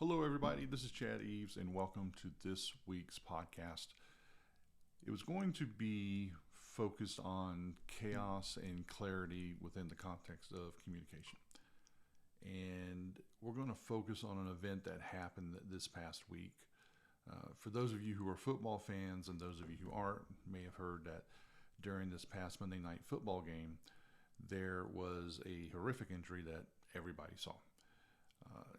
Hello, everybody. This is Chad Eves, and welcome to this week's podcast. It was going to be focused on chaos and clarity within the context of communication. And we're going to focus on an event that happened this past week. For those of you who are football fans and those of you who aren't, may have heard that during this past Monday Night Football game, there was a horrific injury that everybody saw.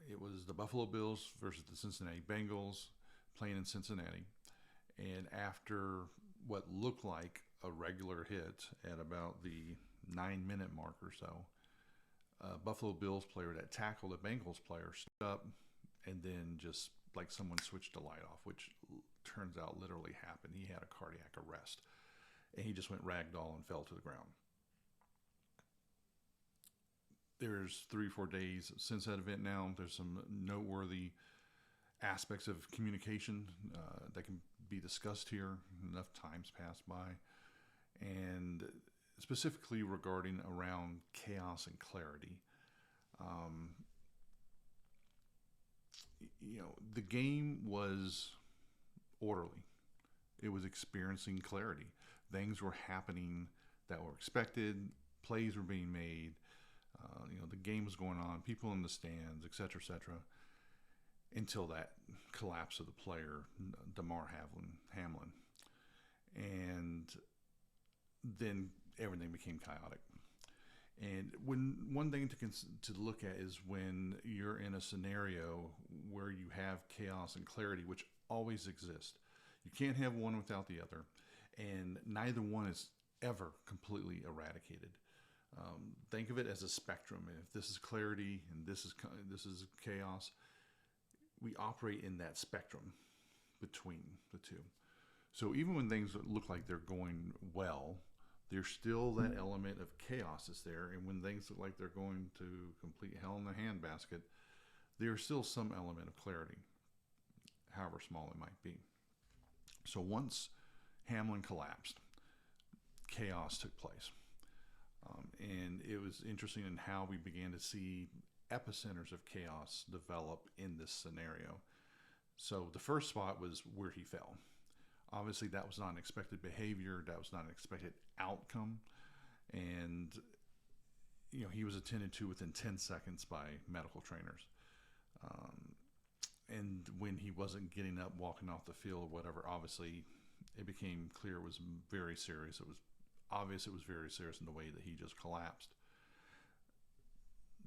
It was the Buffalo Bills versus the Cincinnati Bengals playing in Cincinnati. And after what looked like a regular hit at about the 9-minute mark or so, a Buffalo Bills player that tackled a Bengals player stood up and then just like someone switched the light off, which turns out literally happened. He had a cardiac arrest and he just went ragdoll and fell to the ground. There's 3 or 4 days since that event now. There's some noteworthy aspects of communication that can be discussed here. Enough time's passed by. And specifically regarding around chaos and clarity. The game was orderly. It was experiencing clarity. Things were happening that were expected. Plays were being made. The game was going on, people in the stands, etc., until that collapse of the player, Damar Hamlin. And then everything became chaotic. And one thing to look at is when you're in a scenario where you have chaos and clarity, which always exist. You can't have one without the other, and neither one is ever completely eradicated. Think of it as a spectrum. If this is clarity and this is chaos, we operate in that spectrum between the two. So even when things look like they're going well, there's still that element of chaos is there. And when things look like they're going to complete hell in the handbasket, there's still some element of clarity, however small it might be. So once Hamlin collapsed, chaos took place. And it was interesting in how we began to see epicenters of chaos develop in this scenario. So the first spot was where he fell. Obviously, that was not an expected behavior. That was not an expected outcome. And, he was attended to within 10 seconds by medical trainers. And when he wasn't getting up, walking off the field, whatever, obviously, it became clear it was very serious. It was obvious it was very serious in the way that he just collapsed.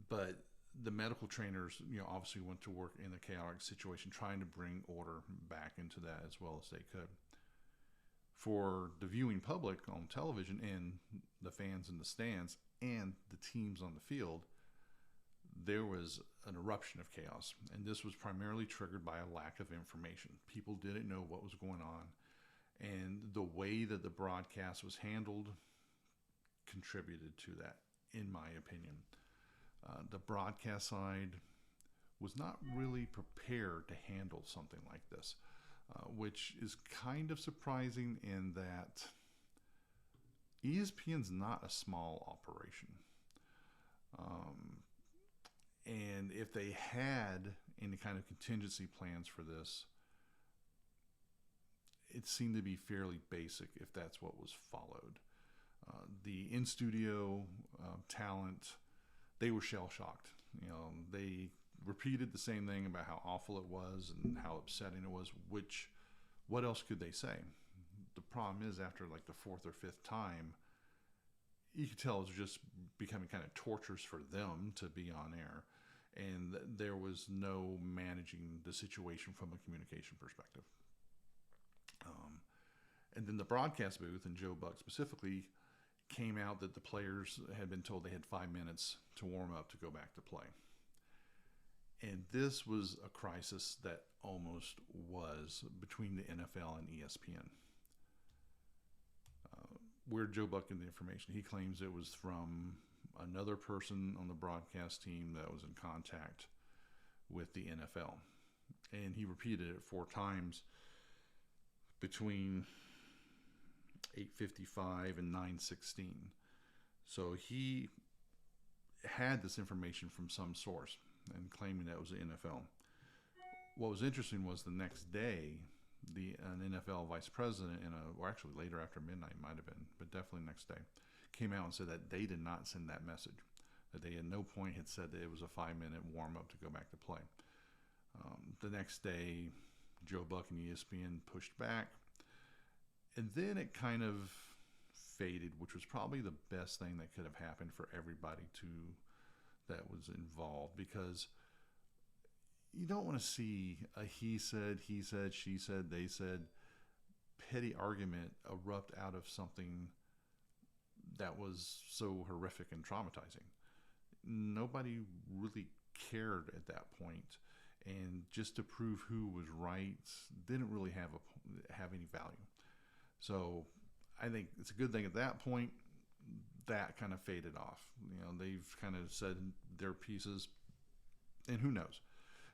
But the medical trainers, obviously went to work in a chaotic situation, trying to bring order back into that as well as they could. For the viewing public on television and the fans in the stands and the teams on the field, there was an eruption of chaos. And this was primarily triggered by a lack of information. People didn't know what was going on. And the way that the broadcast was handled contributed to that, in my opinion. The broadcast side was not really prepared to handle something like this, which is kind of surprising in that ESPN's not a small operation. And if they had any kind of contingency plans for this, it seemed to be fairly basic if that's what was followed. The in-studio talent, they were shell-shocked. They repeated the same thing about how awful it was and how upsetting it was, which, what else could they say? The problem is after like the 4th or 5th time, you could tell it was just becoming kind of torturous for them to be on air. And there was no managing the situation from a communication perspective. And then the broadcast booth, and Joe Buck specifically, came out that the players had been told they had 5 minutes to warm up to go back to play. And this was a crisis that almost was between the NFL and ESPN. Where Joe Buck in the information, he claims it was from another person on the broadcast team that was in contact with the NFL. And he repeated it 4 times between 8:55 and 9:16. So he had this information from some source and claiming that it was the NFL. What was interesting was the next day, an NFL vice president, or actually later after midnight might have been, but definitely next day, came out and said that they did not send that message. That they at no point had said that it was a 5-minute warm up to go back to play. The next day, Joe Buck and ESPN pushed back, and then it kind of faded, which was probably the best thing that could have happened for everybody that was involved, because you don't want to see a he said, she said, they said petty argument erupt out of something that was so horrific and traumatizing. Nobody really cared at that point, and just to prove who was right didn't really have any value. So I think it's a good thing at that point that kind of faded off. They've kind of said their pieces, and who knows?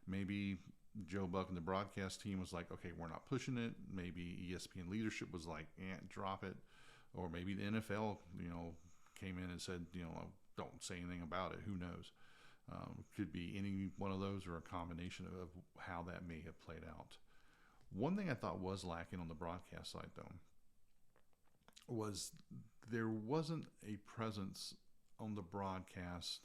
Maybe Joe Buck and the broadcast team was like, okay, we're not pushing it. Maybe ESPN leadership was like, drop it. Or maybe the NFL, came in and said, don't say anything about it. Who knows? Could be any one of those, or a combination of how that may have played out. One thing I thought was lacking on the broadcast side, though, was there wasn't a presence on the broadcast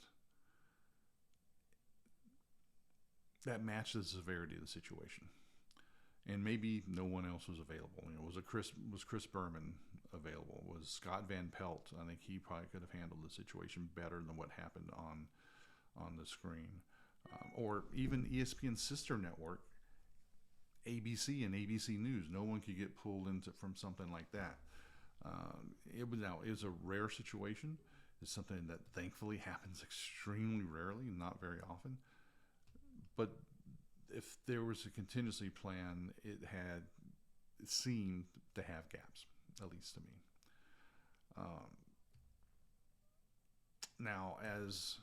that matched the severity of the situation. And maybe no one else was available. Was Chris Berman available? Was Scott Van Pelt? I think he probably could have handled the situation better than what happened on the screen. Or even ESPN's sister network, ABC and ABC News. No one could get pulled into from something like that. It was a rare situation. It's something that thankfully happens extremely rarely, not very often. But if there was a contingency plan, it seemed to have gaps, at least to me. Now, as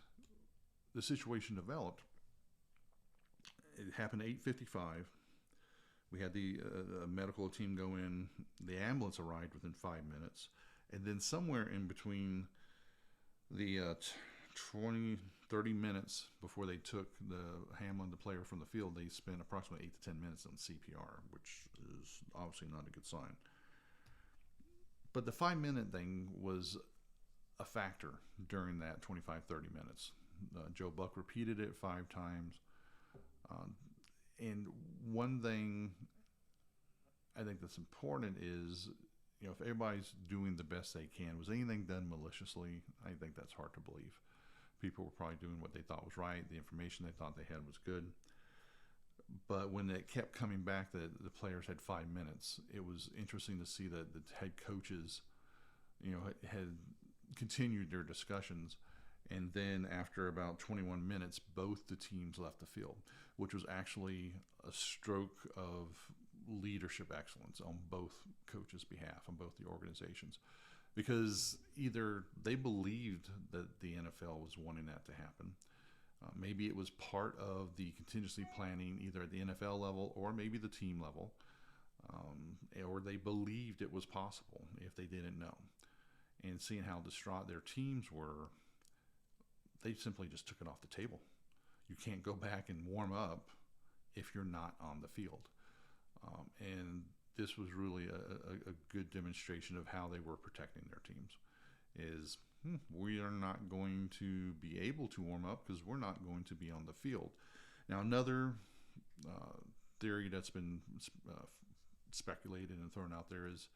the situation developed, it happened at 8:55. We had the medical team go in. The ambulance arrived within 5 minutes. And then somewhere in between the 30 minutes before they took Hamlin, the player, from the field, they spent approximately 8 to 10 minutes on CPR, which is obviously not a good sign. But the 5-minute thing was a factor during that 25-30 minutes. Joe Buck repeated it 5 times. And one thing I think that's important is, if everybody's doing the best they can, was anything done maliciously? I think that's hard to believe. People were probably doing what they thought was right. The information they thought they had was good. But when it kept coming back that the players had 5 minutes, it was interesting to see that the head coaches, had continued their discussions. And then after about 21 minutes, both the teams left the field, which was actually a stroke of leadership excellence on both coaches' behalf, on both the organizations. Because either they believed that the NFL was wanting that to happen. Maybe it was part of the contingency planning, either at the NFL level or maybe the team level. Or they believed it was possible if they didn't know. And seeing how distraught their teams were, they simply just took it off the table. You can't go back and warm up if you're not on the field. And this was really a good demonstration of how they were protecting their teams. Is we are not going to be able to warm up because we're not going to be on the field. Now, another theory that's been speculated and thrown out there is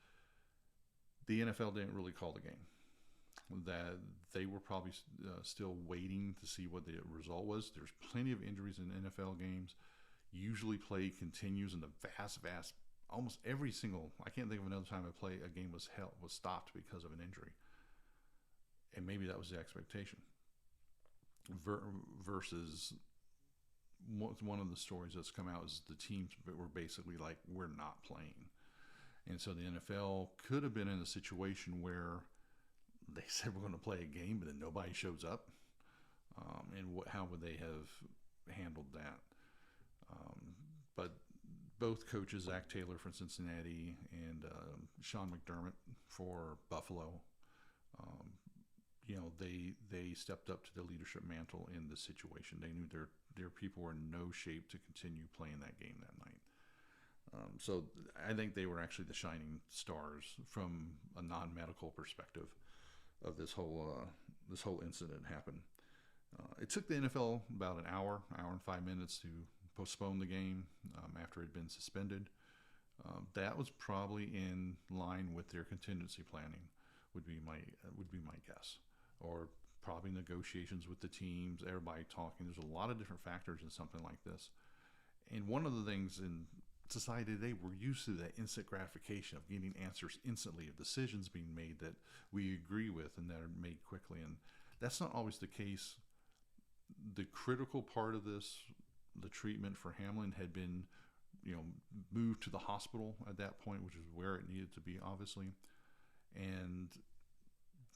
the NFL didn't really call the game. That they were probably still waiting to see what the result was. There's plenty of injuries in NFL games. Usually play continues in the vast, almost every single, I can't think of another time a game was stopped because of an injury. And maybe that was the expectation. Versus one of the stories that's come out is the teams were basically like, we're not playing. And so the NFL could have been in a situation where they said we're going to play a game, but then nobody shows up. How would they have handled that? But both coaches, Zach Taylor for Cincinnati and Sean McDermott for Buffalo, they stepped up to the leadership mantle in this situation. They knew their people were in no shape to continue playing that game that night. So I think they were actually the shining stars from a non-medical perspective of this whole incident happened. It took the NFL about an hour and 5 minutes to postpone the game after it had been suspended. That was probably in line with their contingency planning, would be my guess, or probably negotiations with the teams, everybody talking. There's a lot of different factors in something like this, and one of the things in society today, we're used to that instant gratification of getting answers instantly, of decisions being made that we agree with and that are made quickly, and that's not always the case. The critical part of this, the treatment for Hamlin, had been, moved to the hospital at that point, which is where it needed to be, obviously. And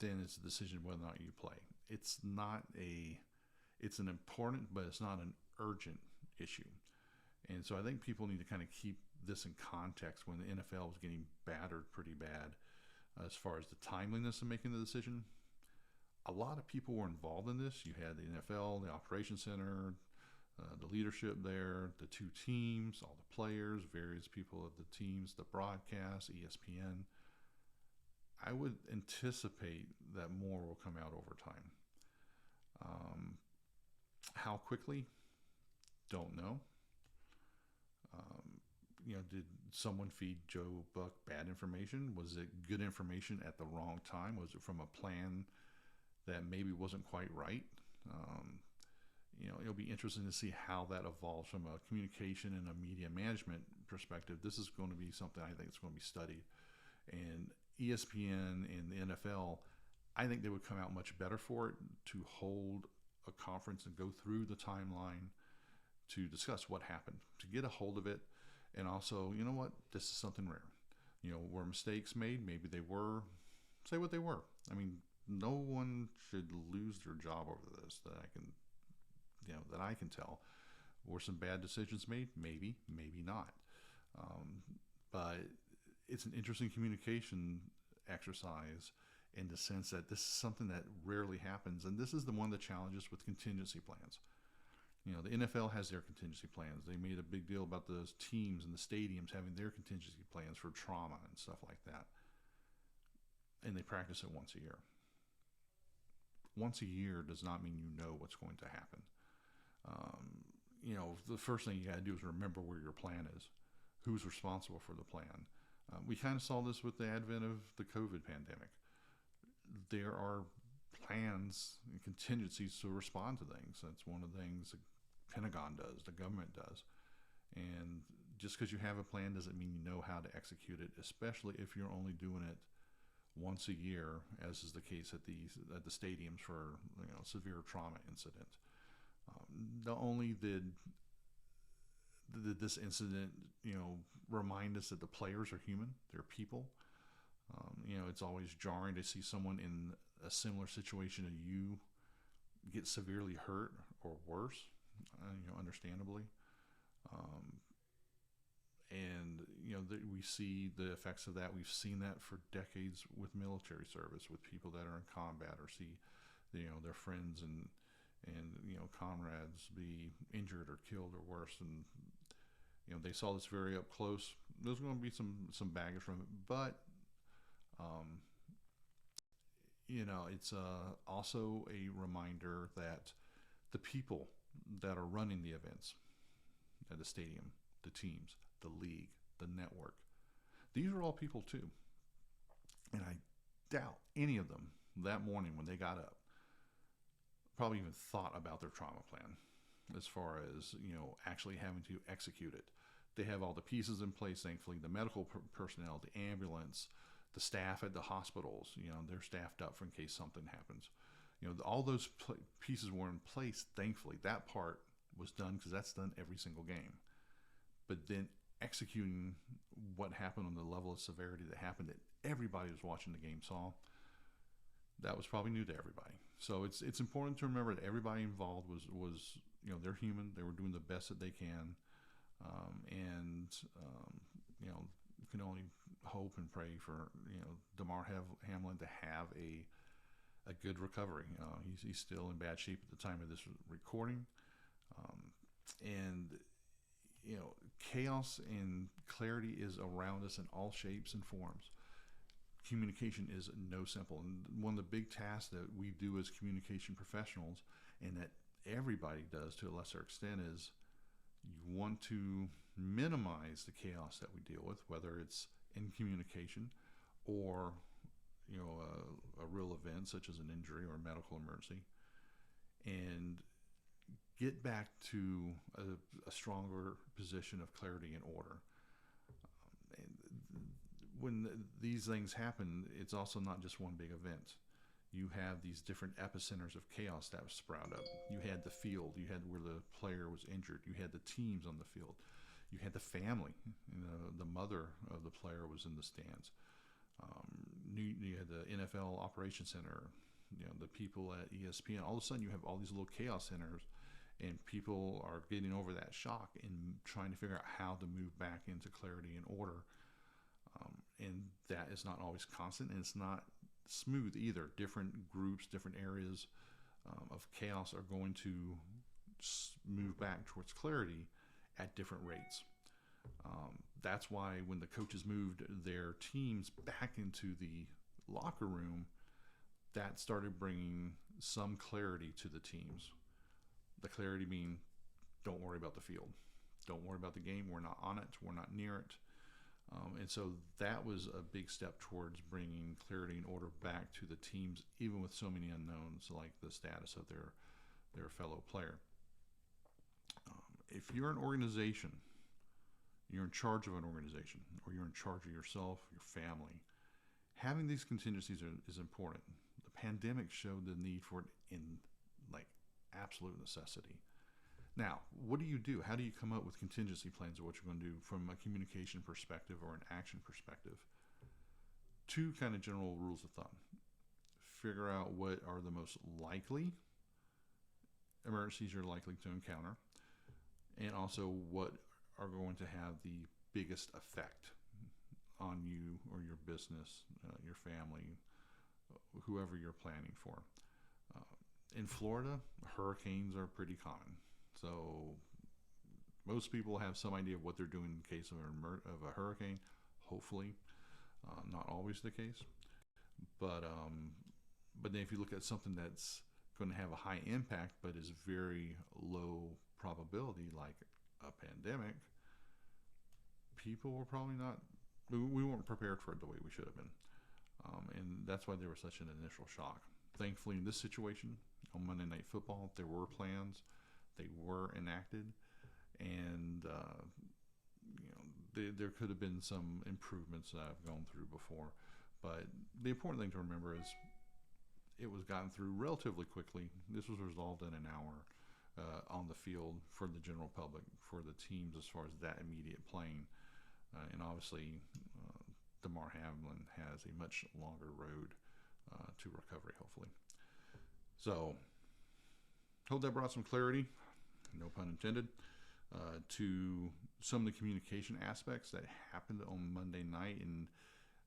then it's a decision whether or not you play. It's an important, but it's not an urgent issue. And so I think people need to kind of keep this in context when the NFL was getting battered pretty bad as far as the timeliness of making the decision. A lot of people were involved in this. You had the NFL, the Operations Center, the leadership there, the two teams, all the players, various people of the teams, the broadcast, ESPN. I would anticipate that more will come out over time. How quickly? Don't know. Did someone feed Joe Buck bad information? Was it good information at the wrong time? Was it from a plan that maybe wasn't quite right? It'll be interesting to see how that evolves from a communication and a media management perspective. This is going to be something I think is going to be studied. And ESPN and the NFL, I think they would come out much better for it to hold a conference and go through the timeline to discuss what happened, to get a hold of it. And also, you know what, this is something rare. Were mistakes made? Maybe they were. Say what they were. I mean, no one should lose their job over this that I can tell. Were some bad decisions made? Maybe, maybe not. But it's an interesting communication exercise in the sense that this is something that rarely happens. And this is one of the challenges with contingency plans. The NFL has their contingency plans. They made a big deal about those teams and the stadiums having their contingency plans for trauma and stuff like that. And they practice it once a year. Once a year does not mean you know what's going to happen. The first thing you got to do is remember where your plan is. Who's responsible for the plan? We kind of saw this with the advent of the COVID pandemic. There are plans and contingencies to respond to things. That's one of the things the Pentagon does, the government does. And just because you have a plan doesn't mean you know how to execute it, especially if you're only doing it once a year, as is the case at the stadiums for severe trauma incident. Not only did this incident remind us that the players are human, they're people. It's always jarring to see someone in a similar situation to you get severely hurt or worse, understandably. We see the effects of that. We've seen that for decades with military service, with people that are in combat or see, their friends and comrades be injured or killed or worse. And, they saw this very up close. There's going to be some baggage from it, but, it's also a reminder that the people that are running the events at the stadium, the teams, the league, the network, these are all people too. And I doubt any of them that morning when they got up probably even thought about their trauma plan as far as, actually having to execute it. They have all the pieces in place, thankfully, the medical personnel, the ambulance, the staff at the hospitals, they're staffed up for in case something happens. All those pieces were in place, thankfully. That part was done because that's done every single game. But then executing what happened on the level of severity that happened that everybody was watching the game saw, that was probably new to everybody. So it's important to remember that everybody involved was they're human. They were doing the best that they can. You can only hope and pray for, Damar Hamlin to have a good recovery. He's still in bad shape at the time of this recording. And chaos and clarity is around us in all shapes and forms. Communication is no simple. And one of the big tasks that we do as communication professionals, and that everybody does to a lesser extent, is you want to minimize the chaos that we deal with, whether it's in communication or a real event such as an injury or a medical emergency, and get back to a stronger position of clarity and order. And when these things happen, it's also not just one big event. You have these different epicenters of chaos that sprout up. You had the field, you had where the player was injured, you had the teams on the field, you had the family. The mother of the player was in the stands. You had the NFL Operations Center, the people at ESPN. All of a sudden, you have all these little chaos centers, and people are getting over that shock and trying to figure out how to move back into clarity and order. And that is not always constant, and it's not smooth either. Different groups, different areas of chaos are going to move back towards clarity at different rates. That's why when the coaches moved their teams back into the locker room, that started bringing some clarity to the teams. The clarity being, don't worry about the field. Don't worry about the game. We're not on it. We're not near it. And so that was a big step towards bringing clarity and order back to the teams, even with so many unknowns like the status of their fellow player. If you're an organization, you're in charge of an organization, or you're in charge of yourself, your family, having these contingencies is important. The pandemic showed the need for it in absolute necessity. Now, what do you do? How do you come up with contingency plans of what you're going to do from a communication perspective or an action perspective? Two kind of general rules of thumb. Figure out what are the most likely emergencies you're likely to encounter, and also what are going to have the biggest effect on you or your business, your family, whoever you're planning for. In Florida, hurricanes are pretty common. So most people have some idea of what they're doing in case of a hurricane, hopefully. Not always the case. But then if you look at something that's going to have a high impact but is very low probability, like a pandemic, people were probably not, we weren't prepared for it the way we should have been. And that's why there was such an initial shock. Thankfully, in this situation, on Monday Night Football, there were plans. They were enacted. And, there could have been some improvements that I've gone through before. But the important thing to remember is it was gotten through relatively quickly. This was resolved in an hour on the field for the general public, for the teams as far as that immediate playing. And obviously, Damar Hamlin has a much longer road to recovery, hopefully. So, hope that brought some clarity, no pun intended, to some of the communication aspects that happened on Monday night, and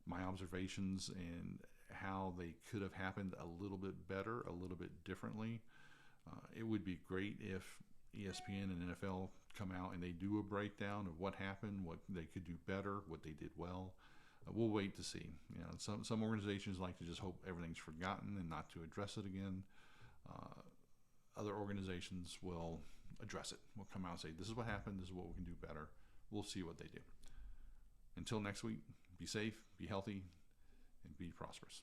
my observations and how they could have happened a little bit better, a little bit differently. It would be great if ESPN and NFL come out and they do a breakdown of what happened, what they could do better, what they did well. We'll wait to see. Some organizations like to just hope everything's forgotten and not to address it again. Other organizations will address it. Will come out and say, this is what happened, this is what we can do better. We'll see what they do. Until next week, be safe, be healthy, and be prosperous.